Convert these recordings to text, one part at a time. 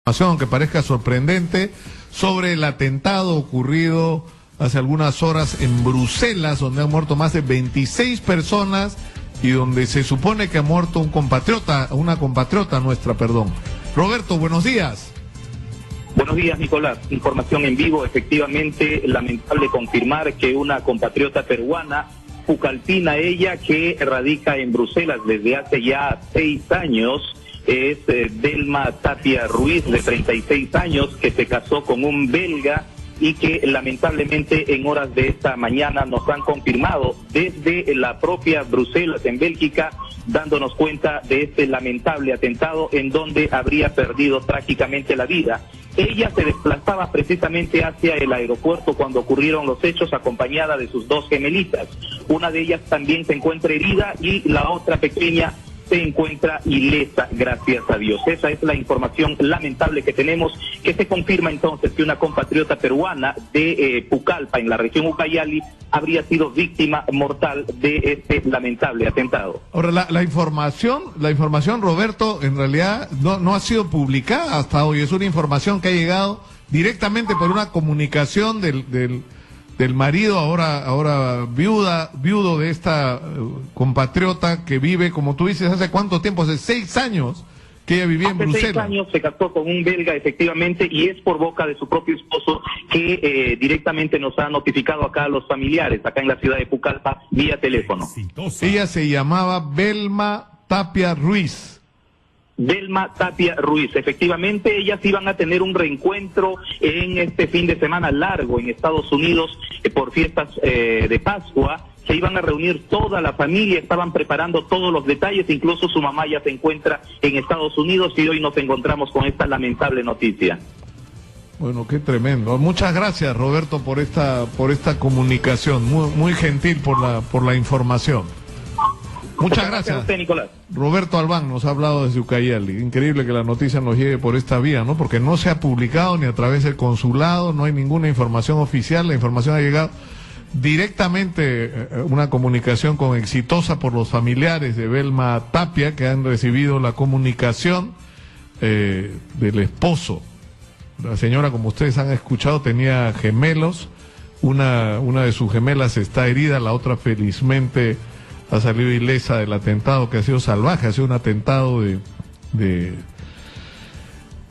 Aunque parezca sorprendente, sobre el atentado ocurrido hace algunas horas en Bruselas, donde han muerto más de 26 personas y donde se supone que ha muerto una compatriota nuestra, perdón. Roberto, buenos días. Buenos días, Nicolás. Información en vivo. Efectivamente, lamentable confirmar que una compatriota peruana, pucalpina ella, que radica en Bruselas desde hace ya 6 años, es Delma Tapia Ruiz, de 36 años, que se casó con un belga y que lamentablemente en horas de esta mañana nos han confirmado desde la propia Bruselas, en Bélgica, dándonos cuenta de este lamentable atentado en donde habría perdido trágicamente la vida. Ella se desplazaba precisamente hacia el aeropuerto cuando ocurrieron los hechos, acompañada de sus 2 gemelitas. Una de ellas también se encuentra herida y la otra pequeña se encuentra ilesa, gracias a Dios. Esa es la información lamentable que tenemos, que se confirma entonces que una compatriota peruana de Pucallpa, en la región Ucayali, habría sido víctima mortal de este lamentable atentado. Ahora, la información, Roberto, en realidad no ha sido publicada hasta hoy. Es una información que ha llegado directamente por una comunicación del marido, ahora viudo de esta compatriota que vive, como tú dices, ¿hace cuánto tiempo? Hace 6 años que ella vivía en Bruselas. Hace 6 años se casó con un belga, efectivamente, y es por boca de su propio esposo que directamente nos ha notificado acá a los familiares, acá en la ciudad de Pucallpa, vía teléfono. Ella se llamaba Delma Tapia Ruiz. Delma Tapia Ruiz, efectivamente, ellas iban a tener un reencuentro en este fin de semana largo en Estados Unidos por fiestas de Pascua. Se iban a reunir toda la familia, estaban preparando todos los detalles, incluso su mamá ya se encuentra en Estados Unidos y hoy nos encontramos con esta lamentable noticia. Bueno, qué tremendo. Muchas gracias, Roberto, por esta comunicación, muy gentil por la información. Muchas gracias. A usted, Nicolás. Roberto Albán nos ha hablado desde Ucayali. Increíble que la noticia nos llegue por esta vía, ¿no? Porque no se ha publicado ni a través del consulado, no hay ninguna información oficial, la información ha llegado directamente, una comunicación exitosa por los familiares de Delma Tapia, que han recibido la comunicación del esposo. La señora, como ustedes han escuchado, tenía gemelos, una de sus gemelas está herida, la otra felizmente ha salido ilesa del atentado, que ha sido salvaje, ha sido un atentado de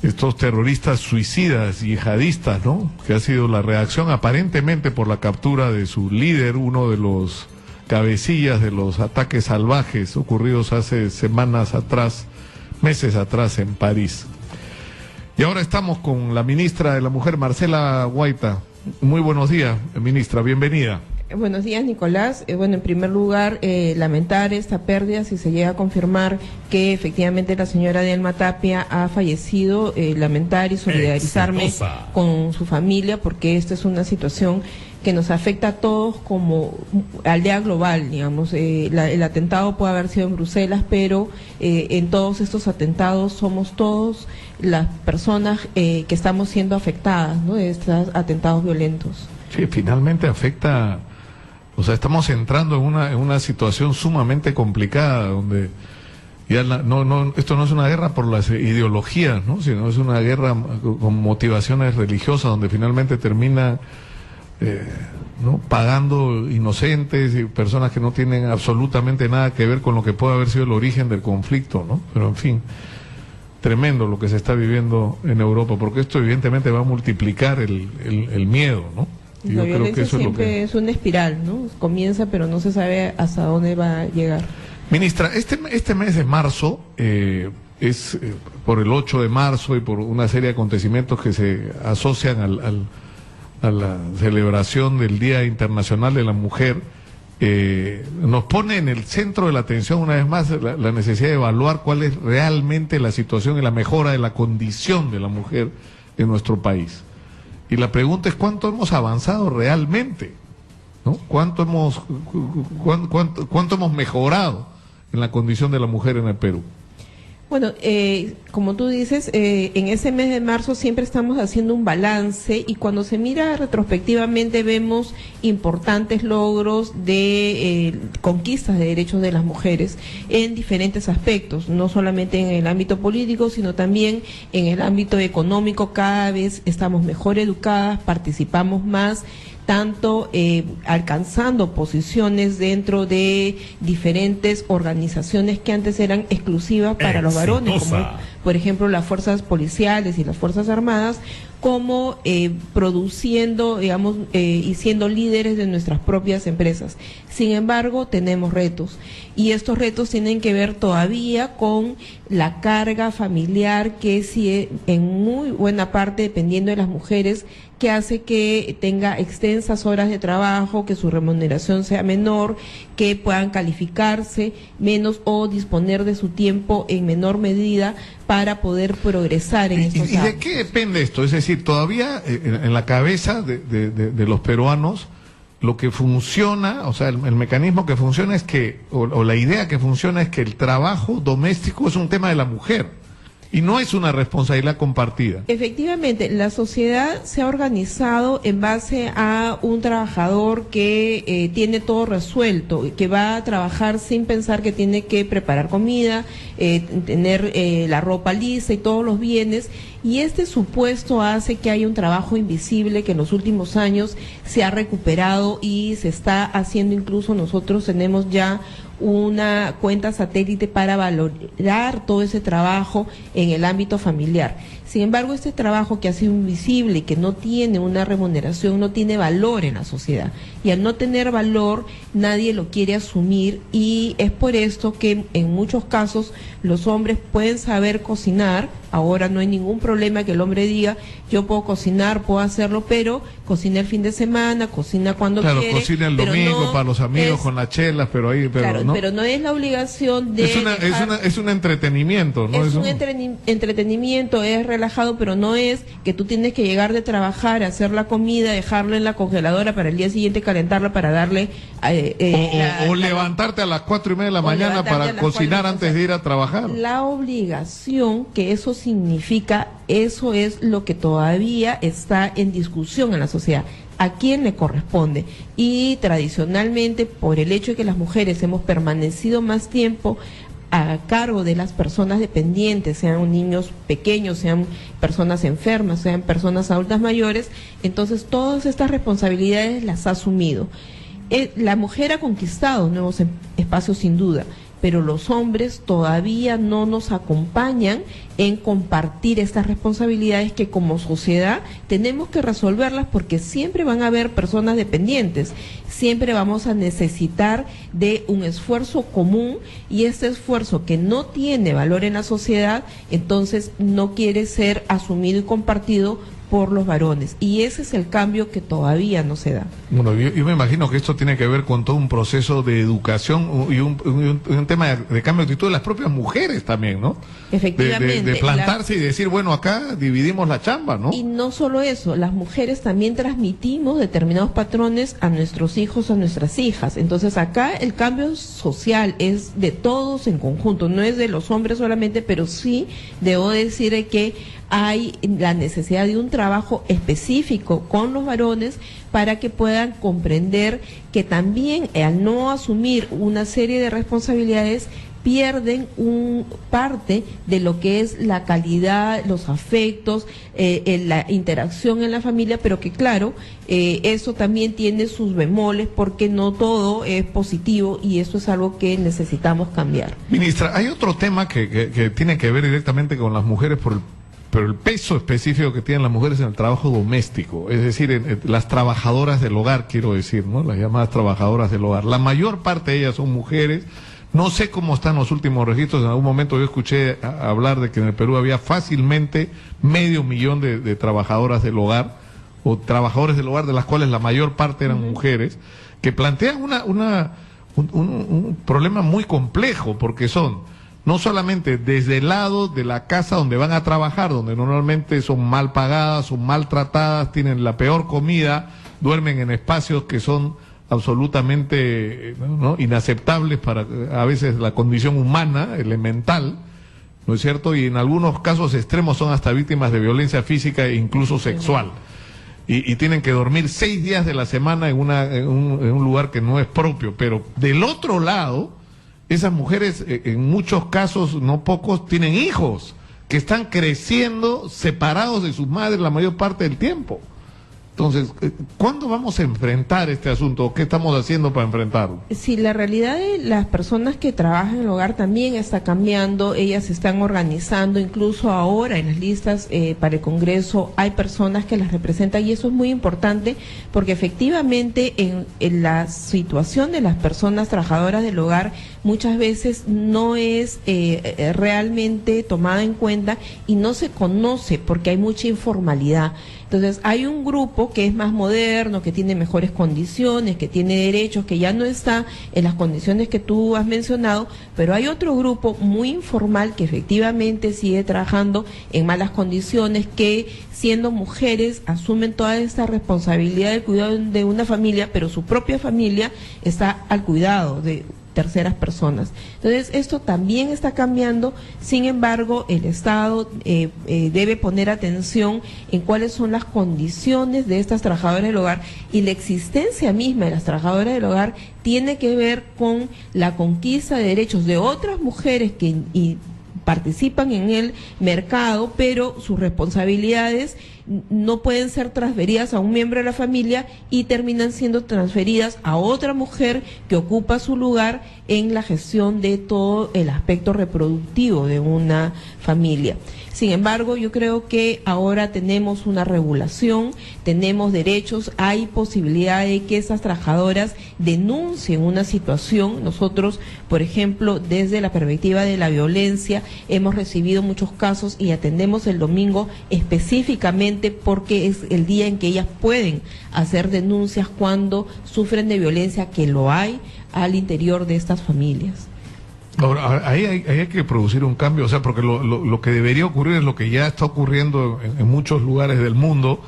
estos terroristas suicidas, yihadistas, ¿no? Que ha sido la reacción aparentemente por la captura de su líder, uno de los cabecillas de los ataques salvajes ocurridos hace meses atrás en París. Y ahora estamos con la ministra de la Mujer, Marcela Guaita. Muy buenos días, ministra, bienvenida. Buenos días, Nicolás. Bueno, en primer lugar, lamentar esta pérdida, si se llega a confirmar que efectivamente la señora Delma Tapia ha fallecido, lamentar y solidarizarme con su familia, porque esta es una situación que nos afecta a todos como aldea global, digamos. El atentado puede haber sido en Bruselas, pero en todos estos atentados somos todos las personas que estamos siendo afectadas, ¿no?, de estos atentados violentos. Sí, finalmente afecta. O sea, estamos entrando en una situación sumamente complicada, donde ya esto no es una guerra por las ideologías, ¿no?, sino es una guerra con motivaciones religiosas, donde finalmente termina ¿no?, pagando inocentes y personas que no tienen absolutamente nada que ver con lo que puede haber sido el origen del conflicto, ¿no? Pero en fin, tremendo lo que se está viviendo en Europa, porque esto evidentemente va a multiplicar el miedo, ¿no? La violencia siempre es una espiral, ¿no? Comienza, pero no se sabe hasta dónde va a llegar. Ministra, este mes de marzo es por el 8 de marzo y por una serie de acontecimientos que se asocian a la celebración del Día Internacional de la Mujer, nos pone en el centro de la atención una vez más la necesidad de evaluar cuál es realmente la situación y la mejora de la condición de la mujer en nuestro país. Y la pregunta es cuánto hemos avanzado realmente, ¿no? ¿Cuánto hemos mejorado en la condición de la mujer en el Perú? Bueno, como tú dices, en ese mes de marzo siempre estamos haciendo un balance y cuando se mira retrospectivamente vemos importantes logros de conquistas de derechos de las mujeres en diferentes aspectos, no solamente en el ámbito político, sino también en el ámbito económico. Cada vez estamos mejor educadas, participamos más, tanto alcanzando posiciones dentro de diferentes organizaciones que antes eran exclusivas para los varones, como por ejemplo las fuerzas policiales y las fuerzas armadas, como produciendo, digamos, y siendo líderes de nuestras propias empresas. Sin embargo, tenemos retos, y estos retos tienen que ver todavía con la carga familiar, que sí, en muy buena parte, dependiendo de las mujeres, que hace que tenga extensas horas de trabajo, que su remuneración sea menor, que puedan calificarse menos o disponer de su tiempo en menor medida para poder progresar en estos ámbitos. ¿Y de qué depende esto? Es decir, todavía en la cabeza de los peruanos, lo que funciona, o sea, el mecanismo que funciona es que, o la idea que funciona es que el trabajo doméstico es un tema de la mujer. Y no es una responsabilidad compartida. Efectivamente, la sociedad se ha organizado en base a un trabajador que tiene todo resuelto, que va a trabajar sin pensar que tiene que preparar comida, tener la ropa lista y todos los bienes. Y este supuesto hace que haya un trabajo invisible que en los últimos años se ha recuperado y se está haciendo. Incluso nosotros tenemos ya una cuenta satélite para valorar todo ese trabajo en el ámbito familiar. Sin embargo, este trabajo que ha sido invisible y que no tiene una remuneración, no tiene valor en la sociedad. Y al no tener valor, nadie lo quiere asumir, y es por esto que en muchos casos los hombres pueden saber cocinar. Ahora no hay ningún problema que el hombre diga, yo puedo cocinar, puedo hacerlo, pero cocina el fin de semana, cocina cuando quiere. Claro, cocina el domingo para los amigos con las chelas, pero ahí, claro, ¿no? Pero no es la obligación de... Es un entretenimiento, ¿no? Es un entretenimiento, es relajado, pero no es que tú tienes que llegar de trabajar, hacer la comida, dejarla en la congeladora para el día siguiente calentarla para darle... o levantarte a las 4:30 de la mañana para cocinar antes de ir a trabajar. La obligación que eso significa, eso es lo que todavía está en discusión en la sociedad. ¿A quién le corresponde? Y tradicionalmente, por el hecho de que las mujeres hemos permanecido más tiempo a cargo de las personas dependientes, sean niños pequeños, sean personas enfermas, sean personas adultas mayores, entonces todas estas responsabilidades las ha asumido. La mujer ha conquistado nuevos espacios sin duda, pero los hombres todavía no nos acompañan en compartir estas responsabilidades que como sociedad tenemos que resolverlas, porque siempre van a haber personas dependientes, siempre vamos a necesitar de un esfuerzo común, y este esfuerzo que no tiene valor en la sociedad, entonces no quiere ser asumido y compartido por los varones, y ese es el cambio que todavía no se da. Bueno, yo me imagino que esto tiene que ver con todo un proceso de educación y un tema de cambio de actitud de las propias mujeres también, ¿no? Efectivamente. De plantarse y decir, bueno, acá dividimos la chamba, ¿no? Y no solo eso, las mujeres también transmitimos determinados patrones a nuestros hijos, a nuestras hijas. Entonces acá el cambio social es de todos en conjunto, no es de los hombres solamente, pero sí debo decir que hay la necesidad de un trabajo específico con los varones para que puedan comprender que también al no asumir una serie de responsabilidades pierden parte de lo que es la calidad, los afectos, la interacción en la familia, pero que claro, eso también tiene sus bemoles, porque no todo es positivo, y eso es algo que necesitamos cambiar. Ministra, hay otro tema que tiene que ver directamente con las mujeres pero el peso específico que tienen las mujeres en el trabajo doméstico, es decir, en las trabajadoras del hogar, quiero decir, ¿no? Las llamadas trabajadoras del hogar. La mayor parte de ellas son mujeres. No sé cómo están los últimos registros. En algún momento yo escuché hablar de que en el Perú había fácilmente 500.000 de trabajadoras del hogar, o trabajadores del hogar, de las cuales la mayor parte eran mujeres, que plantean un problema muy complejo, porque son no solamente desde el lado de la casa donde van a trabajar, donde normalmente son mal pagadas, son maltratadas, tienen la peor comida, duermen en espacios que son absolutamente, ¿no?, inaceptables para a veces la condición humana elemental, ¿no es cierto? Y en algunos casos extremos son hasta víctimas de violencia física e incluso sexual. Y tienen que dormir 6 días de la semana en un lugar que no es propio. Pero del otro lado, esas mujeres, en muchos casos, no pocos, tienen hijos que están creciendo separados de sus madres la mayor parte del tiempo. Entonces, ¿cuándo vamos a enfrentar este asunto? ¿Qué estamos haciendo para enfrentarlo? Sí, la realidad de las personas que trabajan en el hogar también está cambiando, ellas se están organizando, incluso ahora en las listas para el Congreso hay personas que las representan y eso es muy importante porque efectivamente en la situación de las personas trabajadoras del hogar muchas veces no es realmente tomada en cuenta y no se conoce porque hay mucha informalidad. Entonces hay un grupo que es más moderno, que tiene mejores condiciones, que tiene derechos, que ya no está en las condiciones que tú has mencionado, pero hay otro grupo muy informal que efectivamente sigue trabajando en malas condiciones, que siendo mujeres asumen toda esta responsabilidad del cuidado de una familia, pero su propia familia está al cuidado de terceras personas. Entonces, esto también está cambiando, sin embargo, el Estado debe poner atención en cuáles son las condiciones de estas trabajadoras del hogar y la existencia misma de las trabajadoras del hogar tiene que ver con la conquista de derechos de otras mujeres que participan en el mercado, pero sus responsabilidades no pueden ser transferidas a un miembro de la familia y terminan siendo transferidas a otra mujer que ocupa su lugar en la gestión de todo el aspecto reproductivo de una familia. Sin embargo, yo creo que ahora tenemos una regulación, tenemos derechos, hay posibilidad de que esas trabajadoras denuncien una situación. Nosotros, por ejemplo, desde la perspectiva de la violencia, hemos recibido muchos casos y atendemos el domingo específicamente porque es el día en que ellas pueden hacer denuncias cuando sufren de violencia, que lo hay al interior de estas familias. Ahora, ahí hay que producir un cambio, o sea, porque lo que debería ocurrir es lo que ya está ocurriendo en muchos lugares del mundo,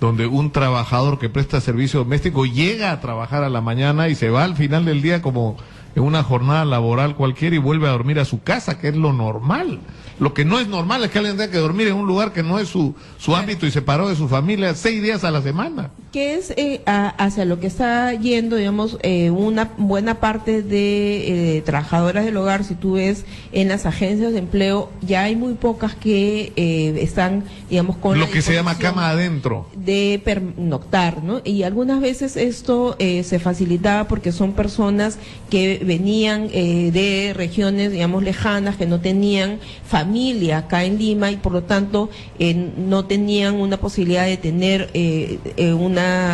donde un trabajador que presta servicio doméstico llega a trabajar a la mañana y se va al final del día como en una jornada laboral cualquiera y vuelve a dormir a su casa, que es lo normal. Lo que no es normal es que alguien tenga que dormir en un lugar que no es su ámbito y separado de su familia 6 días a la semana. Que es hacia lo que está yendo, digamos, una buena parte de trabajadoras del hogar. Si tú ves en las agencias de empleo, ya hay muy pocas que están, digamos, con lo que se llama cama adentro. De pernoctar, ¿no? Y algunas veces esto se facilitaba porque son personas que venían de regiones, digamos, lejanas, que no tenían familia acá en Lima y por lo tanto no tenían una posibilidad de tener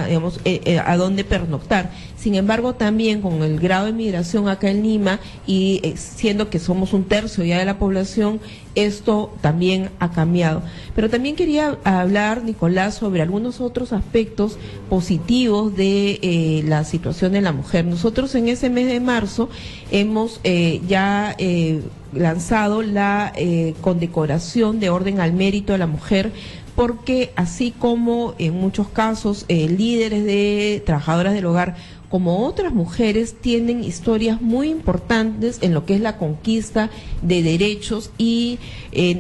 digamos, a dónde pernoctar. Sin embargo, también con el grado de migración acá en Lima y siendo que somos 1/3 ya de la población, esto también ha cambiado. Pero también quería hablar, Nicolás, sobre algunos otros aspectos positivos de la situación de la mujer. Nosotros en ese mes de marzo hemos ya lanzado la condecoración de Orden al Mérito de la Mujer, porque así como en muchos casos líderes de trabajadoras del hogar como otras mujeres tienen historias muy importantes en lo que es la conquista de derechos y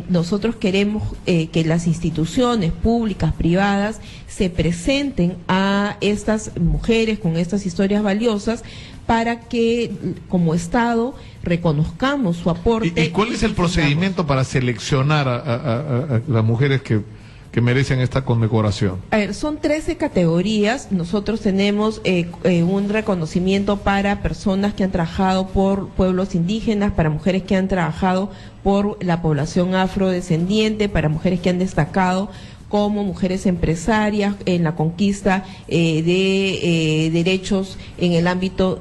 nosotros queremos que las instituciones públicas, privadas, se presenten a estas mujeres con estas historias valiosas para que como Estado reconozcamos su aporte. ¿Y cuál es el procedimiento para seleccionar a las mujeres que merecen esta condecoración? A ver, son 13 categorías. Nosotros tenemos un reconocimiento para personas que han trabajado por pueblos indígenas, para mujeres que han trabajado por la población afrodescendiente, para mujeres que han destacado como mujeres empresarias en la conquista de derechos en el ámbito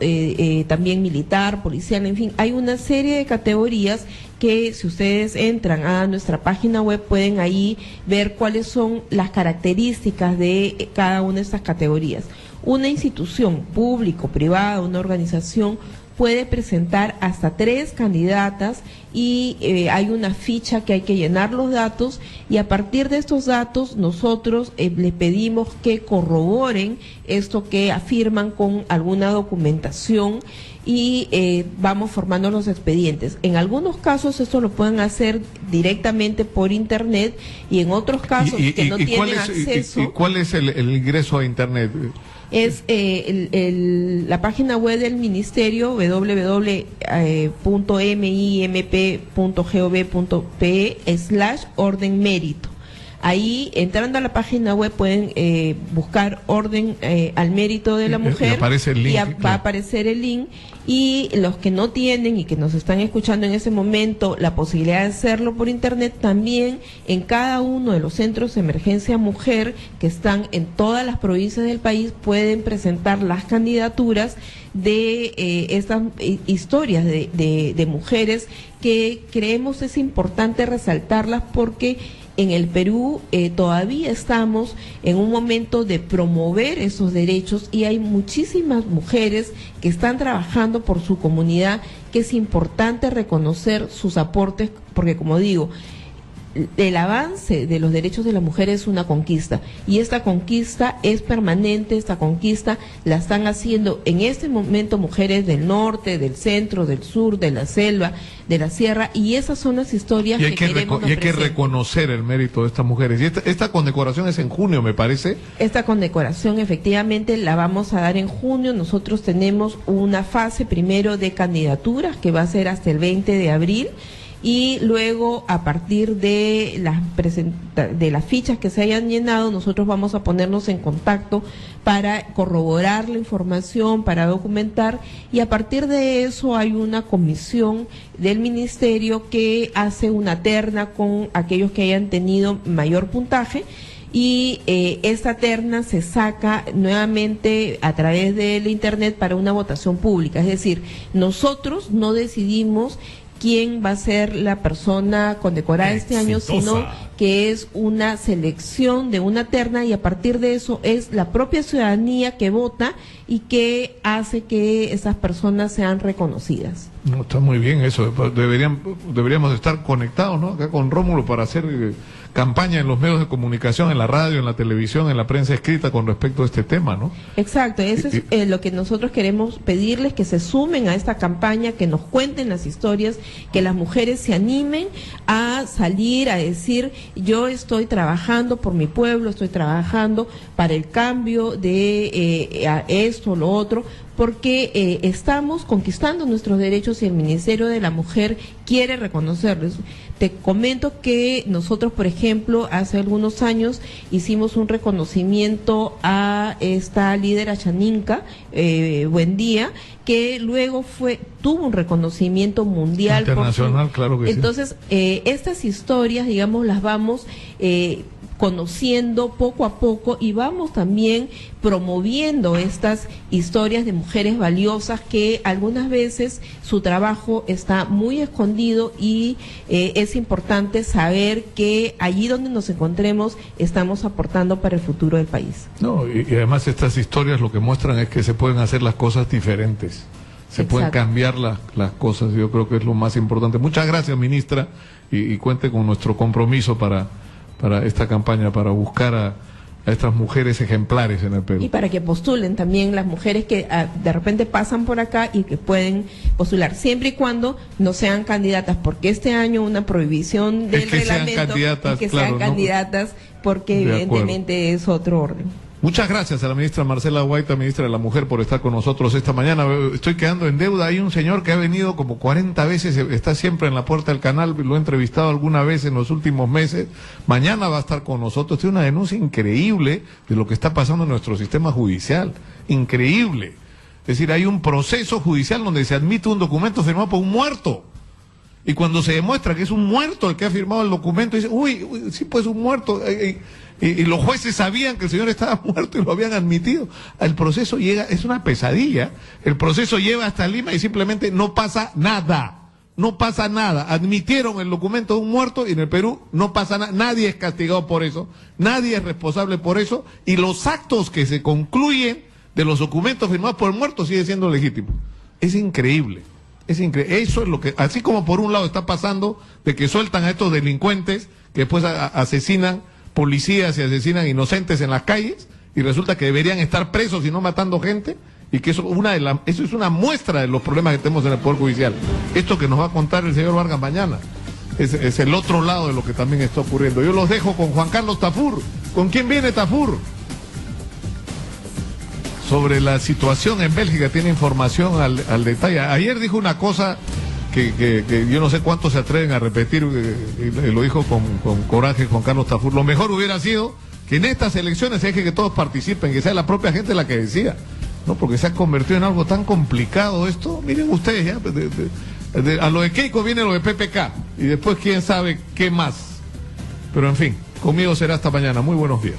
también militar, policial, en fin, hay una serie de categorías que si ustedes entran a nuestra página web pueden ahí ver cuáles son las características de cada una de estas categorías. Una institución público, privada, una organización puede presentar hasta 3 candidatas y hay una ficha que hay que llenar los datos y a partir de estos datos nosotros les pedimos que corroboren esto que afirman con alguna documentación y vamos formando los expedientes. En algunos casos esto lo pueden hacer directamente por internet y en otros casos que no tienen acceso. ¿Y cuál es el ingreso a internet? Es la página web del ministerio, www.mimp.gov.pe/orden mérito. Ahí, entrando a la página web, pueden buscar orden al mérito de la mujer. Aparece el link, va a aparecer el link. Y los que no tienen y que nos están escuchando en ese momento la posibilidad de hacerlo por internet, también en cada uno de los centros de emergencia mujer que están en todas las provincias del país pueden presentar las candidaturas de estas historias de mujeres que creemos es importante resaltarlas porque en el Perú todavía estamos en un momento de promover esos derechos y hay muchísimas mujeres que están trabajando por su comunidad, que es importante reconocer sus aportes, porque como digo, el avance de los derechos de la mujer es una conquista y esta conquista es permanente, esta conquista la están haciendo en este momento mujeres del norte, del centro, del sur, de la selva, de la sierra, y esas son las historias que queremos y hay que reconocer el mérito de estas mujeres. Y esta condecoración es en junio, me parece. Esta condecoración efectivamente la vamos a dar en junio. Nosotros tenemos una fase primero de candidaturas que va a ser hasta el 20 de abril. Y luego, a partir de las fichas que se hayan llenado, nosotros vamos a ponernos en contacto para corroborar la información, para documentar, y a partir de eso hay una comisión del ministerio que hace una terna con aquellos que hayan tenido mayor puntaje. Y esta terna se saca nuevamente a través del internet para una votación pública. Es decir, nosotros no decidimos quién va a ser la persona condecorada este año, sino que es una selección de una terna y a partir de eso es la propia ciudadanía que vota y que hace que esas personas sean reconocidas. No, está muy bien eso. Deberíamos estar conectados, ¿no? Acá con Rómulo para hacer campaña en los medios de comunicación, en la radio, en la televisión, en la prensa escrita con respecto a este tema, ¿no? Exacto, eso es lo que nosotros queremos pedirles, que se sumen a esta campaña, que nos cuenten las historias, que las mujeres se animen a salir a decir: yo estoy trabajando por mi pueblo, estoy trabajando para el cambio de esto, lo otro, porque estamos conquistando nuestros derechos y el Ministerio de la Mujer quiere reconocerlos. Te comento que nosotros, por ejemplo, hace algunos años hicimos un reconocimiento a esta líder achaninca, Buendía, que luego tuvo un reconocimiento mundial. Internacional, claro que entonces, sí. Estas historias, digamos, las vamos conociendo poco a poco y vamos también promoviendo estas historias de mujeres valiosas que algunas veces su trabajo está muy escondido y es importante saber que allí donde nos encontremos estamos aportando para el futuro del país. No, y además estas historias lo que muestran es que se pueden hacer las cosas diferentes. Se pueden cambiar las cosas, yo creo que es lo más importante. Muchas gracias, ministra, y cuente con nuestro compromiso para esta campaña, para buscar a estas mujeres ejemplares en el Perú. Y para que postulen también las mujeres que de repente pasan por acá y que pueden postular, siempre y cuando no sean candidatas, porque este año una prohibición del reglamento es que sean candidatas, porque evidentemente es otro orden. Muchas gracias a la ministra Marcela Guaita, ministra de la Mujer, por estar con nosotros esta mañana. Estoy quedando en deuda. Hay un señor que ha venido como 40 veces, está siempre en la puerta del canal, lo he entrevistado alguna vez en los últimos meses. Mañana va a estar con nosotros. Tiene una denuncia increíble de lo que está pasando en nuestro sistema judicial. Increíble. Es decir, hay un proceso judicial donde se admite un documento firmado por un muerto. Y cuando se demuestra que es un muerto el que ha firmado el documento, dice, uy sí, pues un muerto. Y los jueces sabían que el señor estaba muerto y lo habían admitido. El proceso llega, es una pesadilla. El proceso lleva hasta Lima y simplemente no pasa nada. No pasa nada. Admitieron el documento de un muerto y en el Perú no pasa nada. Nadie es castigado por eso. Nadie es responsable por eso. Y los actos que se concluyen de los documentos firmados por el muerto siguen siendo legítimos. Es increíble. Es increíble. Eso es lo que, así como por un lado está pasando de que sueltan a estos delincuentes que después asesinan policías y asesinan inocentes en las calles y resulta que deberían estar presos y no matando gente, y que eso es una muestra de los problemas que tenemos en el Poder Judicial. Esto que nos va a contar el señor Vargas mañana es el otro lado de lo que también está ocurriendo. Yo los dejo con Juan Carlos Tafur. ¿Con quién viene Tafur? Sobre la situación en Bélgica, tiene información al detalle. Ayer dijo una cosa que yo no sé cuántos se atreven a repetir, y lo dijo con coraje Juan Carlos Tafur. Lo mejor hubiera sido que en estas elecciones se deje que todos participen, que sea la propia gente la que decida, ¿no? Porque se ha convertido en algo tan complicado esto. Miren ustedes, ya, a lo de Keiko viene lo de PPK, y después quién sabe qué más. Pero en fin, conmigo será hasta mañana. Muy buenos días.